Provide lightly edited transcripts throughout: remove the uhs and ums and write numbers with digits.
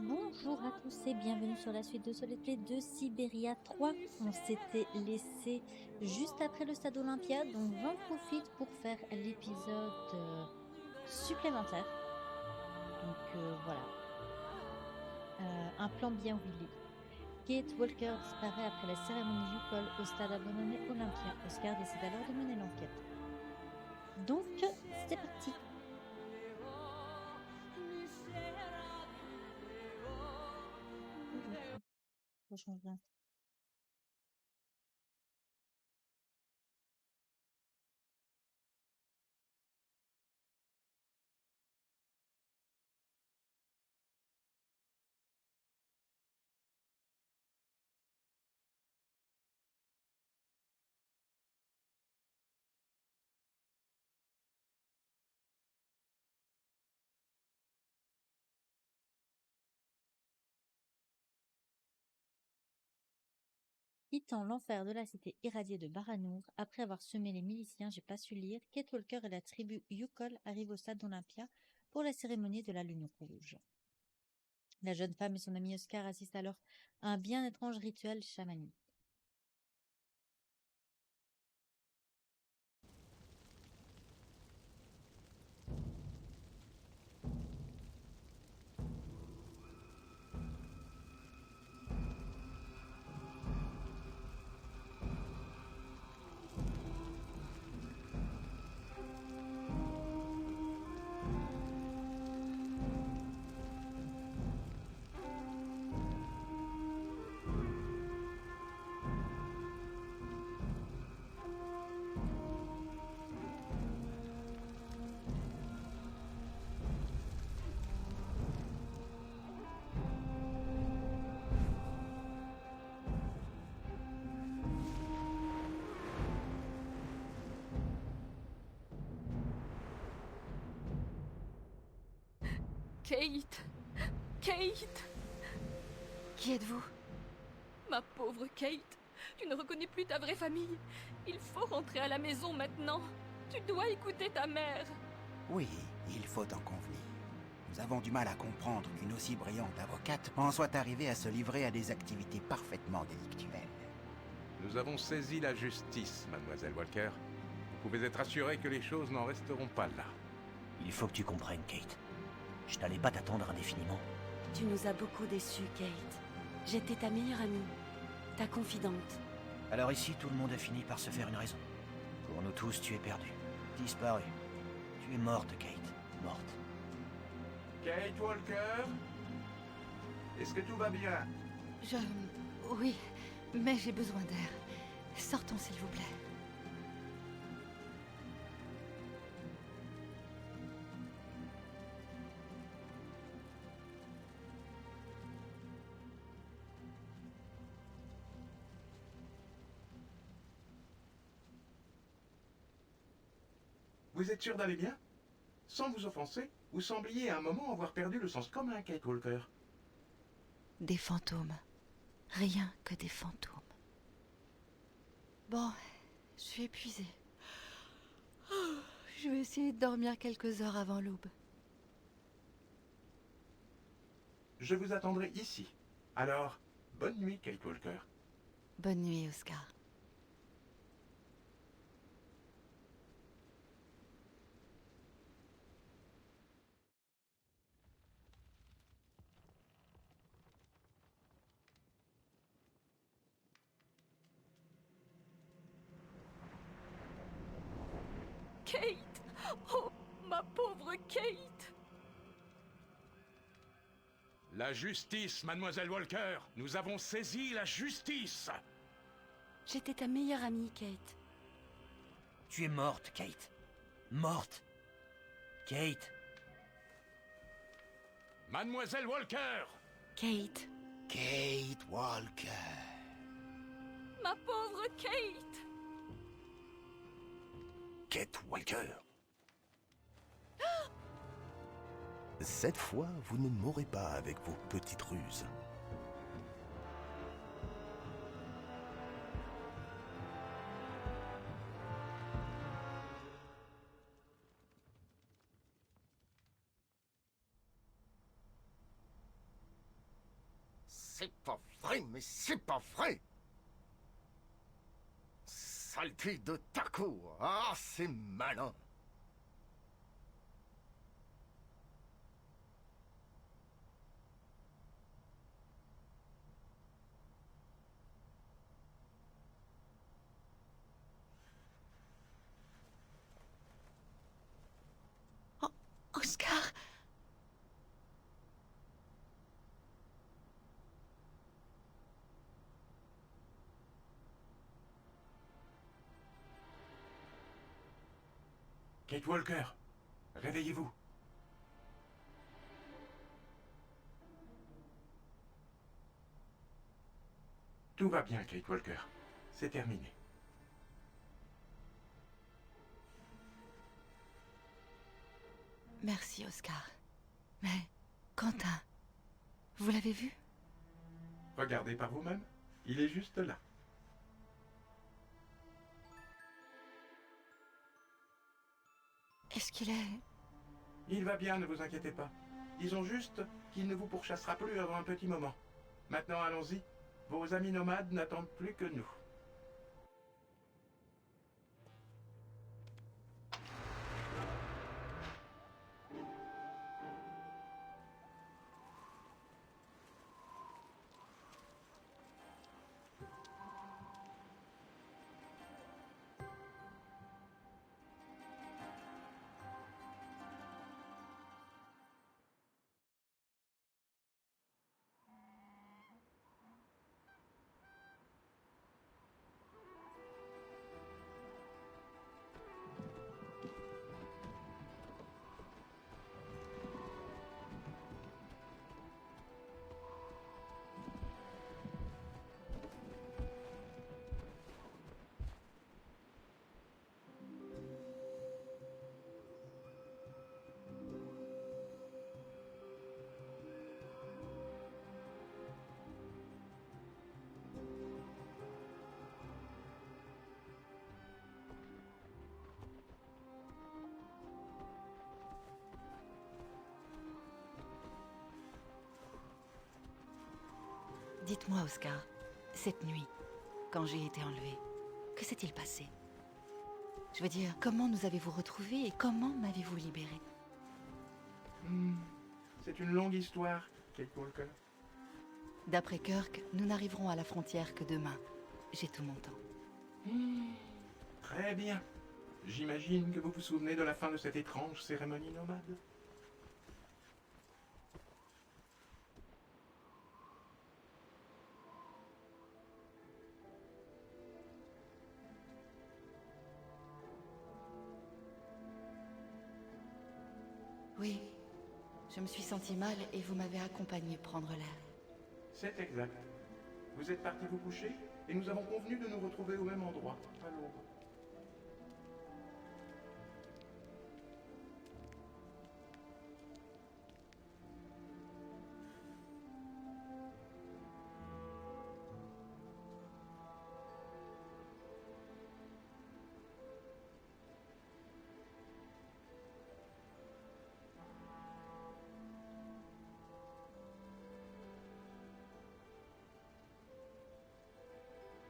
Bonjour à tous et bienvenue sur la suite de ce let's play de Siberia 3. On s'était laissé juste après le stade Olympia, donc j'en profite pour faire l'épisode supplémentaire. Donc voilà, un plan bien huilé. Kate Walker disparaît après la cérémonie Yukol au stade abandonné Olympia. Oscar décide alors de mener l'enquête. Donc c'est parti. Je change rien. Quittant l'enfer de la cité irradiée de Baranour, après avoir semé les miliciens, j'ai pas su lire, Kate Walker et la tribu Yukol arrivent au stade d'Olympia pour la cérémonie de la Lune Rouge. La jeune femme et son ami Oscar assistent alors à un bien étrange rituel chamanique. Kate! Kate! Qui êtes-vous? Ma pauvre Kate! Tu ne reconnais plus ta vraie famille! Il faut rentrer à la maison maintenant! Tu dois écouter ta mère! Oui, il faut en convenir. Nous avons du mal à comprendre qu'une aussi brillante avocate en soit arrivée à se livrer à des activités parfaitement délictuelles. Nous avons saisi la justice, mademoiselle Walker. Vous pouvez être assurée que les choses n'en resteront pas là. Il faut que tu comprennes, Kate. Je n'allais pas t'attendre indéfiniment. Tu nous as beaucoup déçus, Kate. J'étais ta meilleure amie, ta confidente. Alors ici, tout le monde a fini par se faire une raison. Pour nous tous, tu es perdu. Disparu. Tu es morte, Kate. Morte. Kate Walker? Est-ce que tout va bien? Oui, mais j'ai besoin d'air. Sortons, s'il vous plaît. Vous êtes sûr d'aller bien? Sans vous offenser, vous sembliez à un moment avoir perdu le sens commun, Kate Walker. Des fantômes. Rien que des fantômes. Bon, je suis épuisée. Je vais essayer de dormir quelques heures avant l'aube. Je vous attendrai ici. Alors, bonne nuit, Kate Walker. Bonne nuit, Oscar. Kate! Oh, ma pauvre Kate! La justice, mademoiselle Walker. Nous avons saisi la justice. J'étais ta meilleure amie, Kate. Tu es morte, Kate. Morte. Kate. Mademoiselle Walker! Kate. Kate Walker. Ma pauvre Kate! Kate Walker. Cette fois, vous ne m'aurez pas avec vos petites ruses. C'est pas vrai, mais c'est pas vrai! Saleté de taco! Ah, c'est malin! Oscar! Kate Walker, réveillez-vous. Tout va bien, Kate Walker. C'est terminé. Merci, Oscar. Mais, Quentin, vous l'avez vu? Regardez par vous-même. Il est juste là. Est-ce qu'il est... Il va bien, ne vous inquiétez pas. Disons juste qu'il ne vous pourchassera plus avant un petit moment. Maintenant, allons-y. Vos amis nomades n'attendent plus que nous. Dites-moi, Oscar, cette nuit, quand j'ai été enlevée, que s'est-il passé? Je veux dire, comment nous avez-vous retrouvés et comment m'avez-vous libérée? C'est une longue histoire, Kate Walker. D'après Kirk, nous n'arriverons à la frontière que demain. J'ai tout mon temps. Très bien. J'imagine que vous vous souvenez de la fin de cette étrange cérémonie nomade. Oui, je me suis sentie mal et vous m'avez accompagnée prendre l'air. C'est exact. Vous êtes parti vous coucher et nous avons convenu de nous retrouver au même endroit, à l'aube.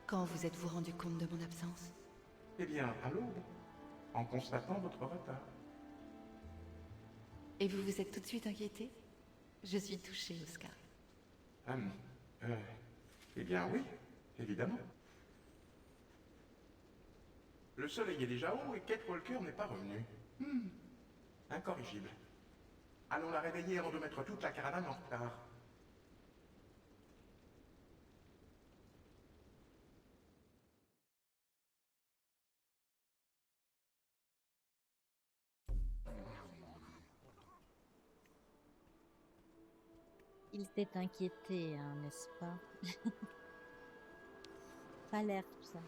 Quand vous êtes-vous rendu compte de mon absence? Eh bien, à l'aube, en constatant votre retard. Et vous vous êtes tout de suite inquiété? Je suis touchée, Oscar. Eh bien, oui, évidemment. Le soleil est déjà haut et Kate Walker n'est pas revenue. Incorrigible. Allons la réveiller avant de mettre toute la caravane en retard. Il s'est inquiété, hein, n'est-ce pas? Pas l'air tout ça.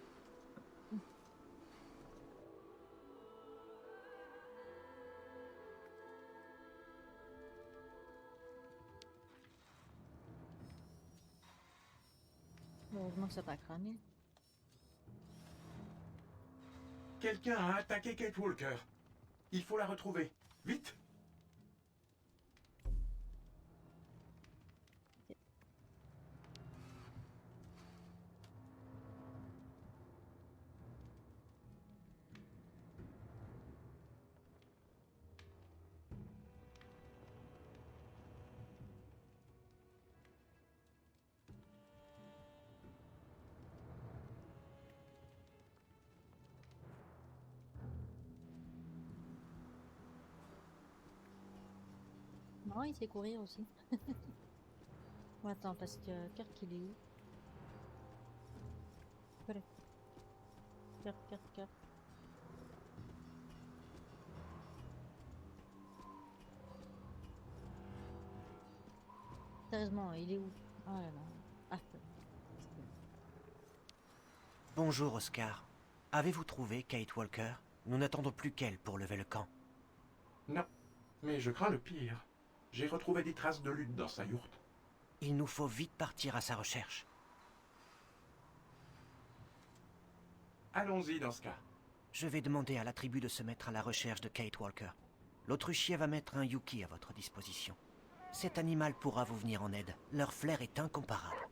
Heureusement que ça n'a pas cramé. Quelqu'un a attaqué Kate Walker. Il faut la retrouver. Vite! Non, il sait courir aussi. Bon, attends, parce que Kirk, il est où? Voilà. Kirk. Sérieusement, il est où? Oh là là. Ah, c'est bon. Bonjour, Oscar. Avez-vous trouvé Kate Walker? Nous n'attendons plus qu'elle pour lever le camp. Non, mais je crains le pire. J'ai retrouvé des traces de lutte dans sa yourte. Il nous faut vite partir à sa recherche. Allons-y dans ce cas. Je vais demander à la tribu de se mettre à la recherche de Kate Walker. L'autruchier va mettre un Yuki à votre disposition. Cet animal pourra vous venir en aide. Leur flair est incomparable.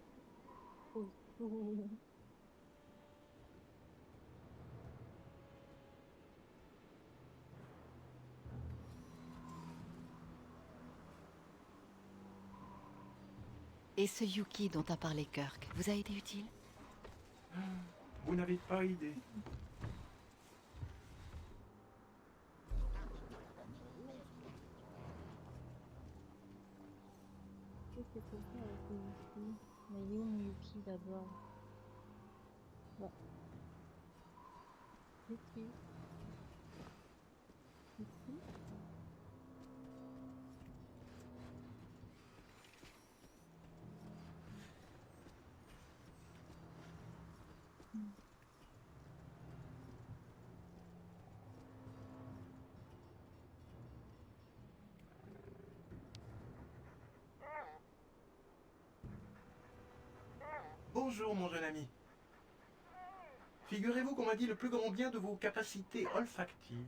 Et ce Yuki dont a parlé Kirk, vous a été utile? Vous n'avez pas idée. Qu'est-ce que c'est ça avec le Yuki? Mais il est où mon Yuki d'abord? Bon. Yuki. Ici. Bonjour, mon jeune ami. Figurez-vous qu'on m'a dit le plus grand bien de vos capacités olfactives.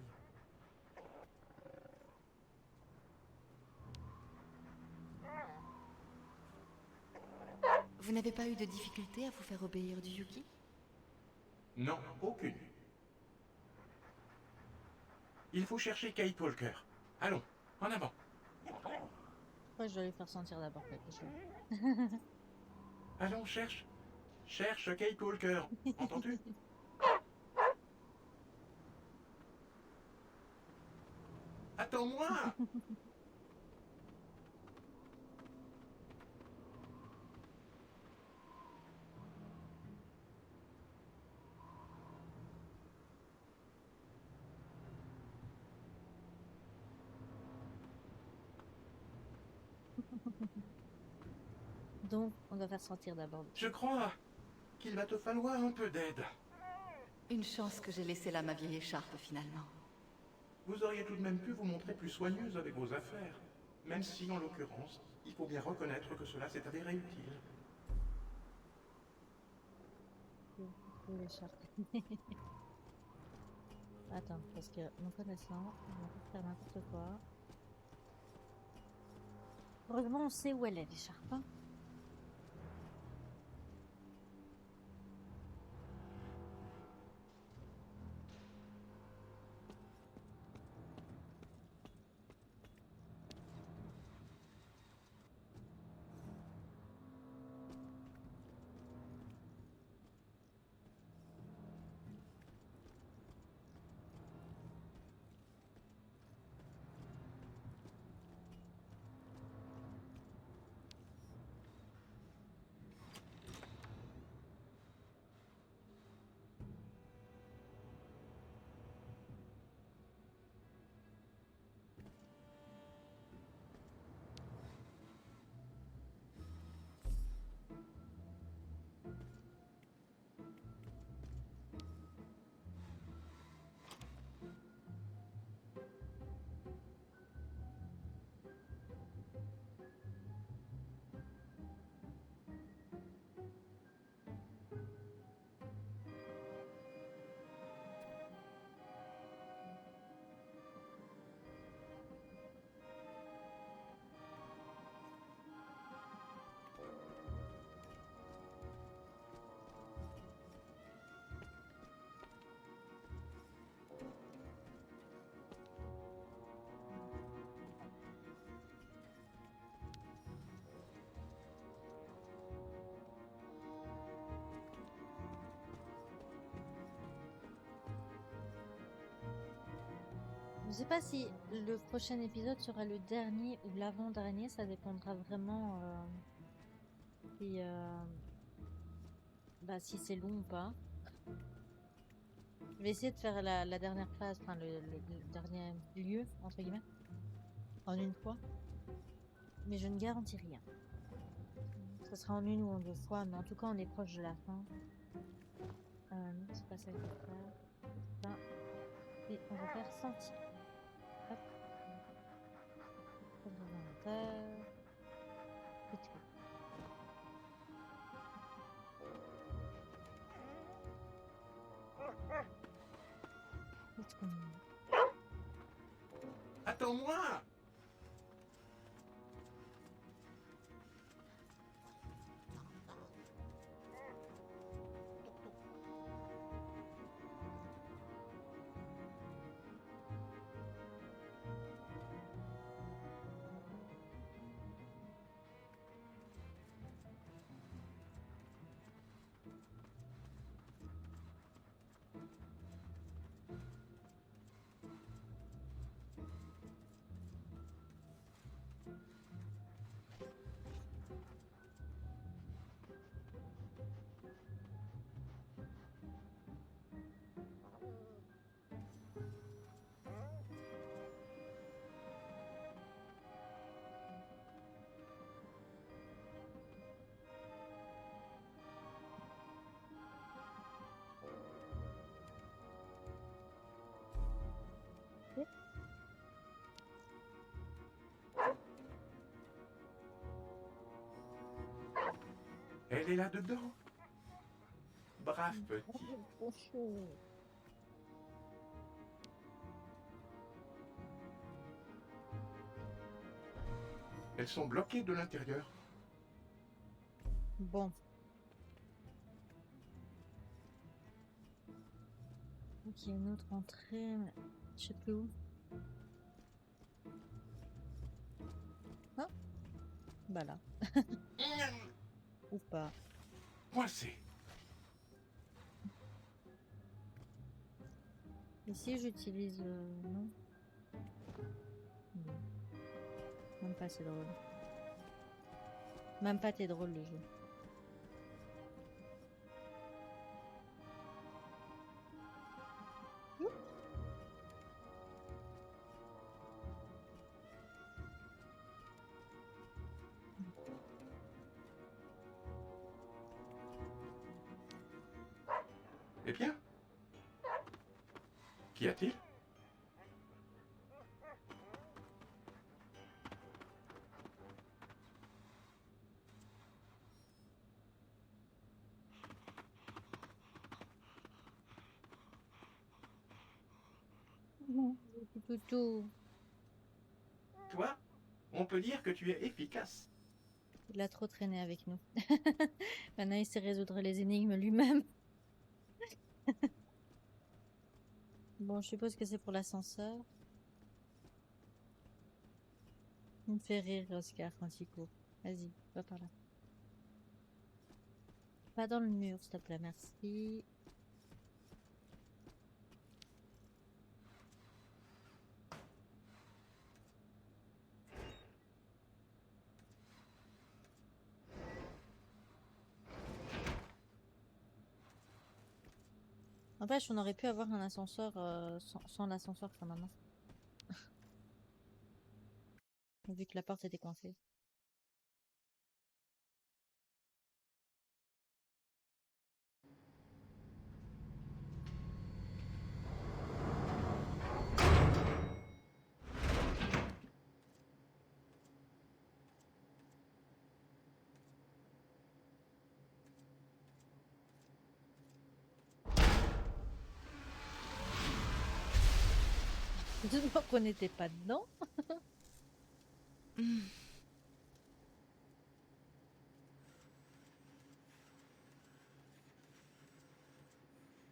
Vous n'avez pas eu de difficulté à vous faire obéir du Yuki? Non, aucune. Il faut chercher Kate Walker. Allons, en avant. Moi, je dois lui faire sentir d'abord quelque chose. Allons, cherche. Cherche Kate Walker. Entends-tu? Attends-moi! Donc, on doit faire sentir d'abord. Je crois qu'il va te falloir un peu d'aide. Une chance que j'ai laissé là ma vieille écharpe finalement. Vous auriez tout de même pu vous montrer plus soigneuse avec vos affaires. Même si, en l'occurrence, il faut bien reconnaître que cela s'est avéré utile. Attends, parce que me connaissant, on va pas faire n'importe quoi. Heureusement, on sait où elle est, l'écharpe. Hein. sais pas si le prochain épisode sera le dernier ou l'avant-dernier, ça dépendra vraiment si, si c'est long ou pas. Je vais essayer de faire la dernière phase, enfin le dernier lieu, entre guillemets, en une fois. Mais je ne garantis rien. Ça sera en une ou en deux fois, mais en tout cas on est proche de la fin. C'est pas ça qu'il faut faire. Ça. Et on va faire sentir. Hop. Inventaire. Petit peu. Qu'est-ce qu'on a? Attends-moi! Elle est là-dedans. Brave petit. Elles sont bloquées de l'intérieur. Bon. Ok, une autre entrée, mais je sais plus où. Ah, bah là. Ou pas. Coincé. Ici, j'utilise... non. Non. Même pas, c'est drôle. Même pas, t'es drôle, le jeu. Eh bien? Qu'y a-t-il? Non, toutou. Toi, on peut dire que tu es efficace. Il a trop traîné avec nous. Maintenant, il sait résoudre les énigmes lui-même. Bon, je suppose que c'est pour l'ascenseur. Il me fait rire, Oscar, quand il court. Vas-y, va par là. Pas dans le mur, s'il te plaît, merci. N'empêche, on aurait pu avoir un ascenseur sans l'ascenseur quand même. Vu que la porte était coincée. Heureusement qu'on n'était pas dedans.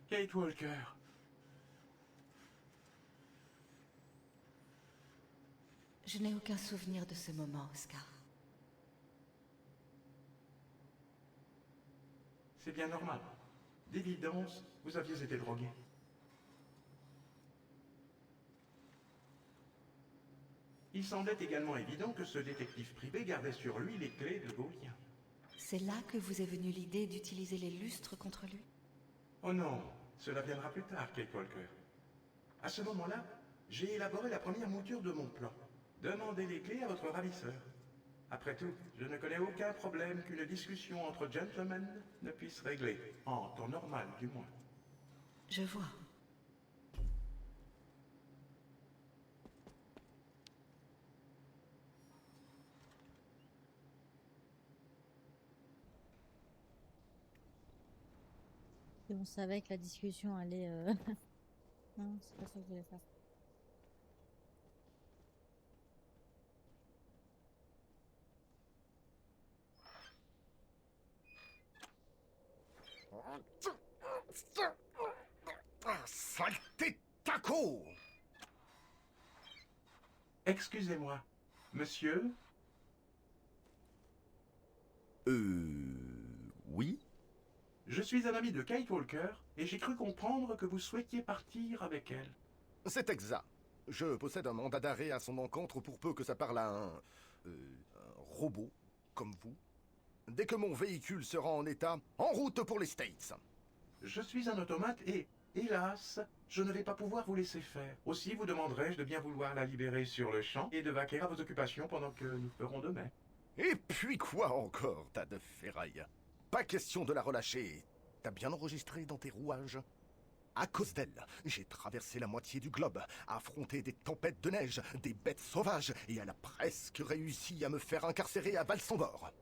Kate Walker. Je n'ai aucun souvenir de ce moment, Oscar. C'est bien normal. D'évidence, vous aviez été drogué. Il semblait également évident que ce détective privé gardait sur lui les clés de vos liens. C'est là que vous est venue l'idée d'utiliser les lustres contre lui? Oh non, cela viendra plus tard, Kate Walker. À ce moment-là, j'ai élaboré la première mouture de mon plan. Demandez les clés à votre ravisseur. Après tout, je ne connais aucun problème qu'une discussion entre gentlemen ne puisse régler. En temps normal, du moins. Je vois. Et on savait que la discussion allait... Non, c'est pas ça que je voulais faire. Ah, saleté de taco! Excusez-moi, monsieur? Oui? Je suis un ami de Kate Walker et j'ai cru comprendre que vous souhaitiez partir avec elle. C'est exact. Je possède un mandat d'arrêt à son encontre pour peu que ça parle à un robot, comme vous. Dès que mon véhicule sera en état, en route pour les States. Je suis un automate et, hélas, je ne vais pas pouvoir vous laisser faire. Aussi vous demanderai-je de bien vouloir la libérer sur le champ et de vaquer à vos occupations pendant que nous ferons de même. Et puis quoi encore, tas de ferraille? Pas question de la relâcher. T'as bien enregistré dans tes rouages? À cause d'elle, j'ai traversé la moitié du globe, affronté des tempêtes de neige, des bêtes sauvages, et elle a presque réussi à me faire incarcérer à Valsambor.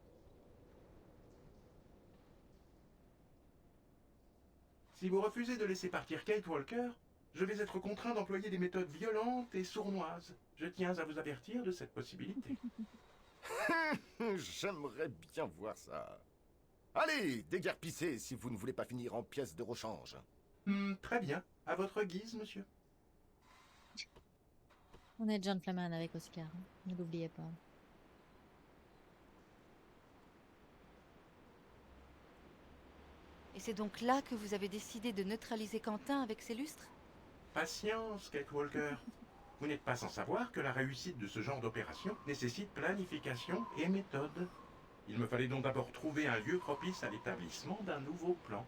Si vous refusez de laisser partir Kate Walker, je vais être contraint d'employer des méthodes violentes et sournoises. Je tiens à vous avertir de cette possibilité. J'aimerais bien voir ça. Allez, déguerpissez si vous ne voulez pas finir en pièces de rechange. Très bien. À votre guise, monsieur. On est gentleman avec Oscar, hein. Ne l'oubliez pas. Et c'est donc là que vous avez décidé de neutraliser Quentin avec ses lustres? Patience, Kate Walker. Vous n'êtes pas sans savoir que la réussite de ce genre d'opération nécessite planification et méthode. Il me fallait donc d'abord trouver un lieu propice à l'établissement d'un nouveau plan.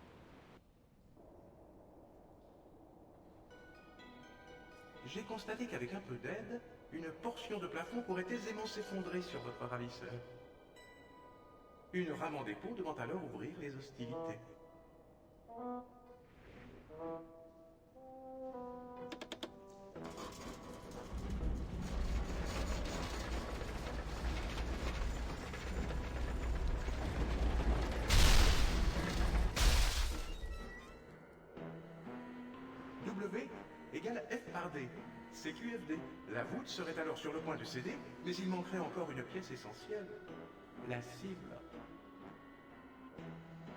J'ai constaté qu'avec un peu d'aide, une portion de plafond pourrait aisément s'effondrer sur votre ravisseur. Une rame en dépôt devant alors ouvrir les hostilités. W égale F par D. CQFD. La voûte serait alors sur le point de céder, mais il manquerait encore une pièce essentielle. La cible.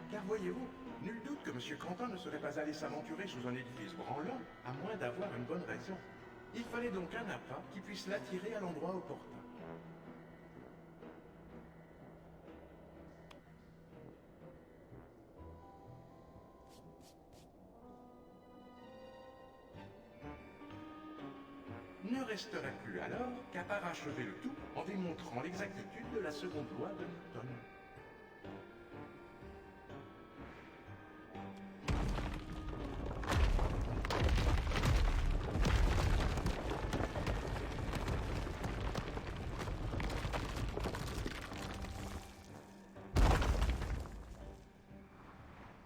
Car voyez-vous, nul doute que M. Quentin ne serait pas allé s'aventurer sous un édifice branlant, à moins d'avoir une bonne raison. Il fallait donc un appât qui puisse l'attirer à l'endroit opportun. Ne resterait plus alors qu'à parachever le tout en démontrant l'exactitude de la seconde loi de Newton.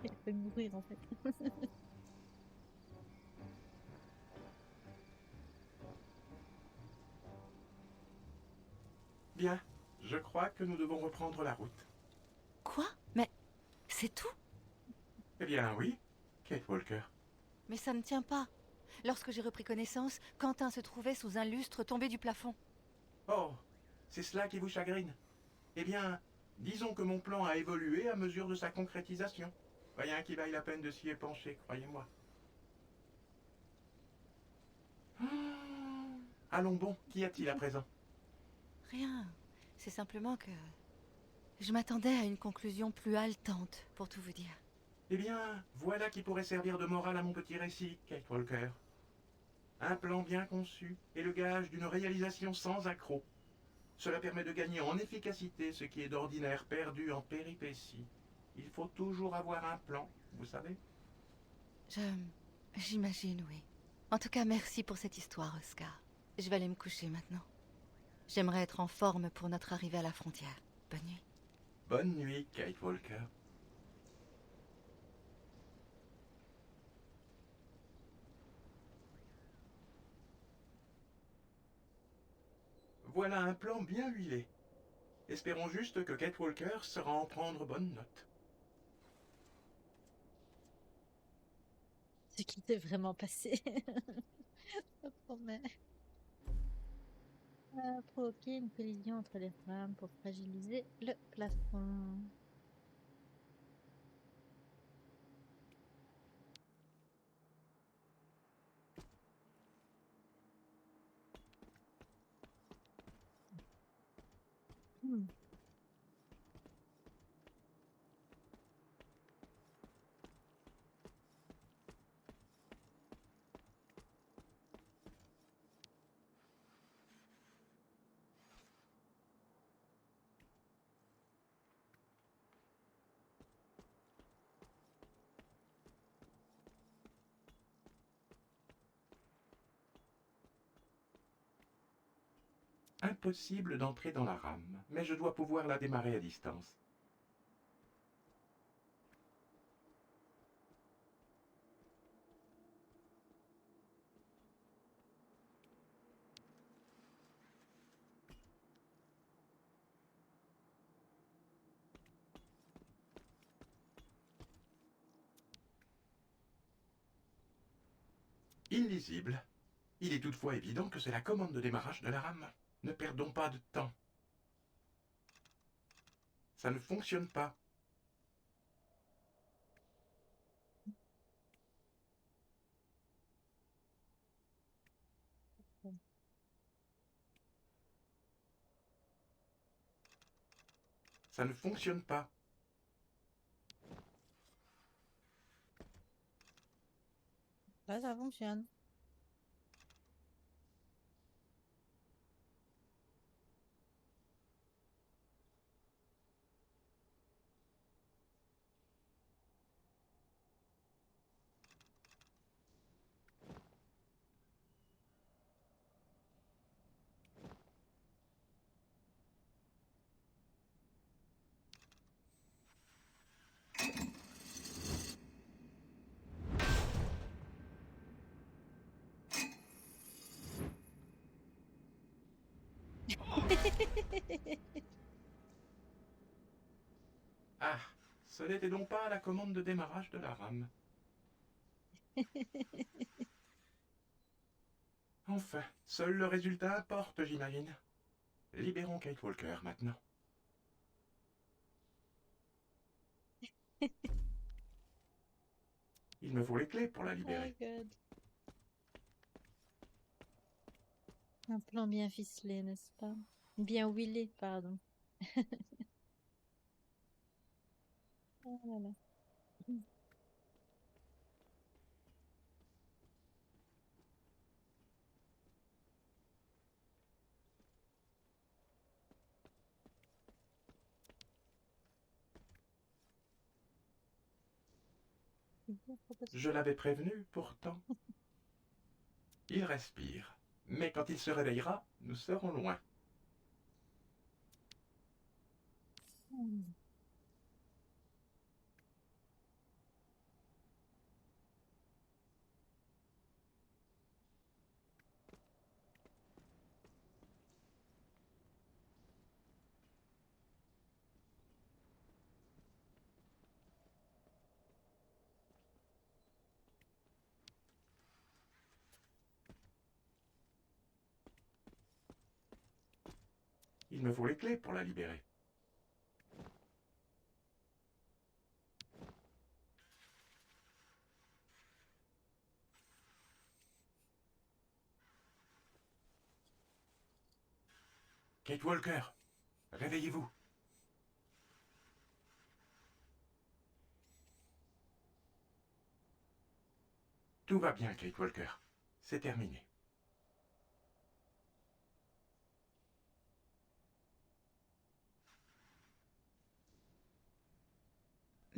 Elle peut mourir en fait. Bien, je crois que nous devons reprendre la route. Quoi? Mais c'est tout? Eh bien oui, Kate Walker. Mais ça ne tient pas. Lorsque j'ai repris connaissance, Quentin se trouvait sous un lustre tombé du plafond. Oh, c'est cela qui vous chagrine. Eh bien, disons que mon plan a évolué à mesure de sa concrétisation. Rien qui vaille la peine de s'y épancher, croyez-moi. Allons bon, qu'y a-t-il à présent? Rien. C'est simplement que... je m'attendais à une conclusion plus haletante, pour tout vous dire. Eh bien, voilà qui pourrait servir de morale à mon petit récit, Kate Walker. Un plan bien conçu est le gage d'une réalisation sans accroc. Cela permet de gagner en efficacité ce qui est d'ordinaire perdu en péripéties. Il faut toujours avoir un plan, vous savez? J'imagine, oui. En tout cas, merci pour cette histoire, Oscar. Je vais aller me coucher maintenant. J'aimerais être en forme pour notre arrivée à la frontière. Bonne nuit. Bonne nuit, Kate Walker. Voilà un plan bien huilé. Espérons juste que Kate Walker saura en prendre bonne note. Ce qui s'est vraiment passé. Ça promet. Provoquer une collision entre les rames pour fragiliser le plafond. Hmm. Impossible d'entrer dans la rame, mais je dois pouvoir la démarrer à distance. Illisible. Il est toutefois évident que c'est la commande de démarrage de la rame. Ne perdons pas de temps. Ça ne fonctionne pas. Ça ne fonctionne pas. Là, ça fonctionne. Ah, ce n'était donc pas la commande de démarrage de la rame. Enfin, seul le résultat importe, j'imagine. Libérons Kate Walker maintenant. Il me faut les clés pour la libérer. Oh God. Un plan bien ficelé, n'est-ce pas? Bien huilé, pardon. Oh là là. Je l'avais prévenu, pourtant. Il respire. Mais quand il se réveillera, nous serons loin. Hmm. Il me faut les clés pour la libérer. Kate Walker, réveillez-vous. Tout va bien, Kate Walker. C'est terminé.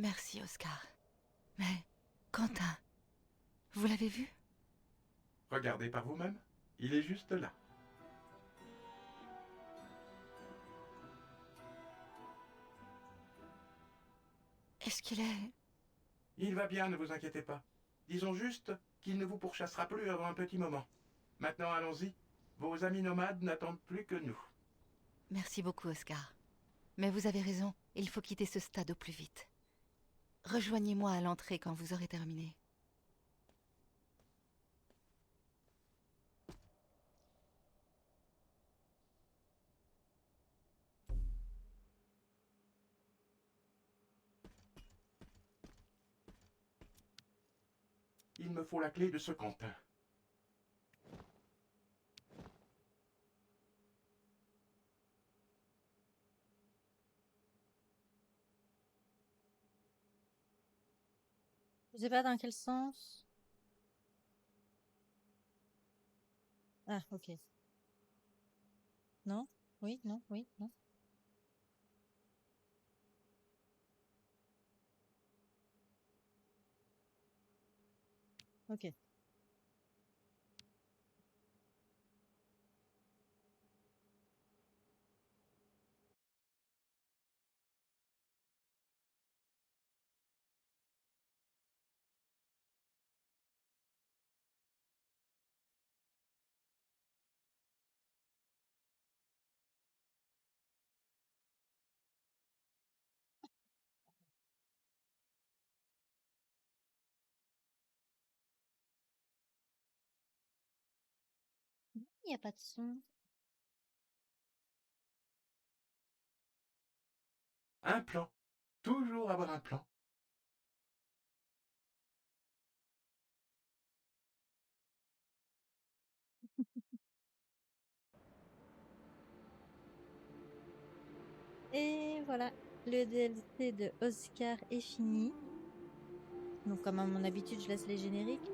Merci, Oscar. Mais, Quentin, vous l'avez vu? Regardez par vous-même. Il est juste là. Est-ce qu'il est... Il va bien, ne vous inquiétez pas. Disons juste qu'il ne vous pourchassera plus avant un petit moment. Maintenant, allons-y. Vos amis nomades n'attendent plus que nous. Merci beaucoup, Oscar. Mais vous avez raison, il faut quitter ce stade au plus vite. Rejoignez-moi à l'entrée quand vous aurez terminé. Il me faut la clé de ce Quentin. Je sais pas dans quel sens. Ah, ok. Non? Oui, non, oui, non. Ok. Il n'y a pas de son. Un plan. Toujours avoir un plan. Et voilà, le DLC de Oscar est fini. Donc comme à mon habitude, je laisse les génériques.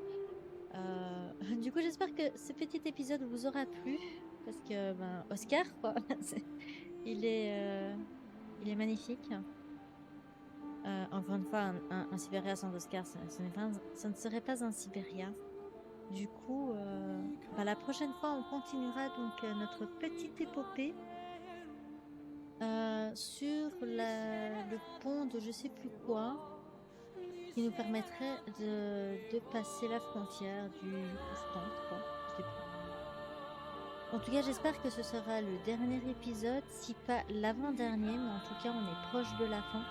Du coup, j'espère que ce petit épisode vous aura plu. Parce que, ben, Oscar, quoi, il est magnifique. Encore une fois, un Sibéria sans Oscar, ça ne serait pas un Sibéria. Du coup, ben, la prochaine fois, on continuera donc notre petite épopée sur le pont de je sais plus quoi, qui nous permettrait de passer la frontière du Ouftan, quoi. Je sais plus. En tout cas, j'espère que ce sera le dernier épisode, si pas l'avant-dernier, mais en tout cas, on est proche de la fin.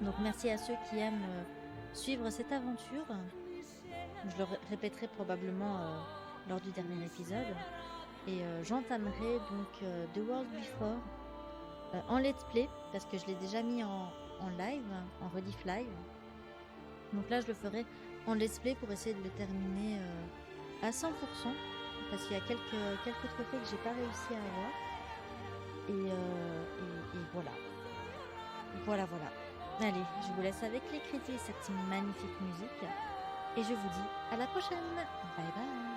Donc merci à ceux qui aiment suivre cette aventure. Je le répéterai probablement lors du dernier épisode. Et j'entamerai donc The World Before en let's play, parce que je l'ai déjà mis en live, en rediff live. Donc là je le ferai en let's play pour essayer de le terminer à 100%, parce qu'il y a quelques trophées que j'ai pas réussi à avoir. Et voilà. Voilà. Allez, je vous laisse avec les crédits et cette magnifique musique. Et je vous dis à la prochaine. Bye bye.